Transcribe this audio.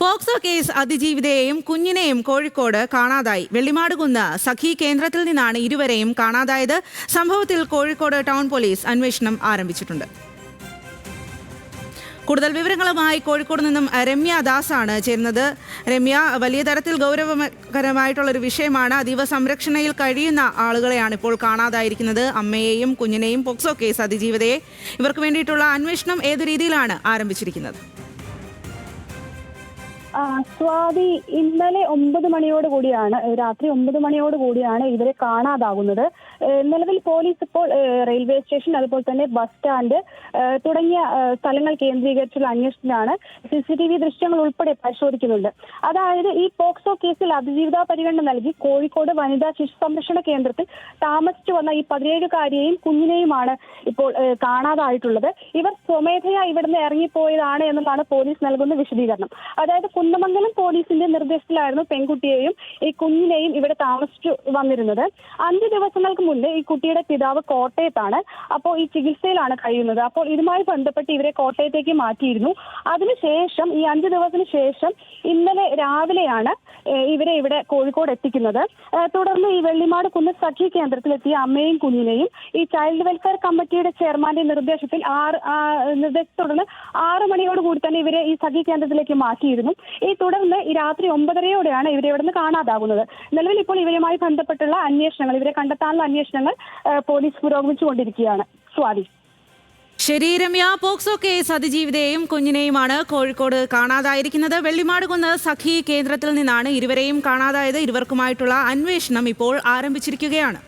POCSO case അതിജീവിതയെയും കുഞ്ഞിനെയും കോഴിക്കോട് കാണാതായി. വെള്ളിമാടുകുന്ന് സഖി കേന്ദ്രത്തിൽ നിന്നാണ് ഇരുവരെയും കാണാതായത്. സംഭവത്തിൽ കോഴിക്കോട് ടൗൺ പോലീസ് അന്വേഷണം ആരംഭിച്ചിട്ടുണ്ട്. കൂടുതൽ വിവരങ്ങളുമായി കോഴിക്കോട് നിന്നും രമ്യ ദാസാണ് ചേരുന്നത്. രമ്യ, വലിയ തരത്തിൽ ഗൗരവകരമായിട്ടുള്ളൊരു വിഷയമാണ്. അതീവ സംരക്ഷണയിൽ കഴിയുന്ന ആളുകളെയാണ് ഇപ്പോൾ കാണാതായിരിക്കുന്നത്. അമ്മയെയും കുഞ്ഞിനെയും പോക്സോ കേസ് അതിജീവിതയെ ഇവർക്ക് വേണ്ടിയിട്ടുള്ള അന്വേഷണം ഏത് രീതിയിലാണ് ആരംഭിച്ചിരിക്കുന്നത്? സ്വാതി, ഇന്നലെ 9 മണിയോട് കൂടിയാണ്, രാത്രി 9 മണിയോട് കൂടിയാണ് ഇവരെ കാണാതാകുന്നത്. നിലവിൽ പോലീസ് ഇപ്പോൾ റെയിൽവേ സ്റ്റേഷൻ, അതുപോലെ തന്നെ ബസ് സ്റ്റാൻഡ് തുടങ്ങിയ സ്ഥലങ്ങൾ കേന്ദ്രീകരിച്ചുള്ള അന്വേഷണത്തിലാണ്. CCTV ദൃശ്യങ്ങൾ ഉൾപ്പെടെ പരിശോധിക്കുന്നുണ്ട്. അതായത് ഈ പോക്സോ കേസിൽ അതിജീവിത പരിഗണന നൽകി കോഴിക്കോട് വനിതാ ശിശു സംരക്ഷണ കേന്ദ്രത്തിൽ താമസിച്ചു വന്ന ഈ 17-കാരിയെയും കുഞ്ഞിനെയുമാണ് ഇപ്പോൾ കാണാതായിട്ടുള്ളത്. ഇവർ സ്വമേധയാ ഇവിടുന്ന് ഇറങ്ങിപ്പോയതാണ് എന്നതാണ് പോലീസ് നൽകുന്ന വിശദീകരണം. അതായത് കുന്നമംഗലം പോലീസിന്റെ നിർദ്ദേശത്തിലായിരുന്നു പെൺകുട്ടിയെയും ഈ കുഞ്ഞിനെയും ഇവിടെ താമസിച്ചു വന്നിരുന്നത്. 5 ദിവസങ്ങൾക്ക് മുന്നേ ഈ കുട്ടിയുടെ പിതാവ് കോട്ടയത്താണ്. അപ്പോൾ ഈ ചികിത്സയിലാണ് കഴിയുന്നത്. അപ്പോൾ ഇതുമായി ബന്ധപ്പെട്ട് ഇവരെ കോട്ടയത്തേക്ക് മാറ്റിയിരുന്നു. അതിനുശേഷം ഈ 5 ദിവസത്തിന് ശേഷം ഇന്നലെ രാവിലെയാണ് ഇവരെ ഇവിടെ കോഴിക്കോട് എത്തിക്കുന്നത്. തുടർന്ന് ഈ വെള്ളിമാട് കുന്ന് സഖി കേന്ദ്രത്തിലെത്തിയ അമ്മയും കുഞ്ഞിനെയും ഈ ചൈൽഡ് വെൽഫെയർ കമ്മിറ്റിയുടെ ചെയർമാന്റെ നിർദ്ദേശത്തിൽ തുടർന്ന് 6 മണിയോട് കൂടി തന്നെ ഇവരെ ഈ സഖി കേന്ദ്രത്തിലേക്ക് മാറ്റിയിരുന്നു. ഈ തുടർന്ന് ഈ രാത്രി 9:30യോടെയാണ് ഇവരെ ഇവിടെ നിന്ന് കാണാതാകുന്നത്. നിലവിൽ ഇപ്പോൾ ഇവരുമായി ബന്ധപ്പെട്ടുള്ള അന്വേഷണങ്ങൾ, ഇവരെ കണ്ടെത്താനുള്ള അന്വേഷണങ്ങൾ പോലീസ് പുരോഗമിച്ചുകൊണ്ടിരിക്കുകയാണ്. സ്വാതി. ശരി രമ്യ, പോക്സോ കേസ് അതിജീവിതയെയും കുഞ്ഞിനെയുമാണ് കോഴിക്കോട് കാണാതായിരിക്കുന്നത്. വെള്ളിമാടുകുന്ന് സഖി കേന്ദ്രത്തിൽ നിന്നാണ് ഇരുവരെയും കാണാതായത്. ഇരുവർക്കുമായിട്ടുള്ള അന്വേഷണം ഇപ്പോൾ ആരംഭിച്ചിരിക്കുകയാണ്.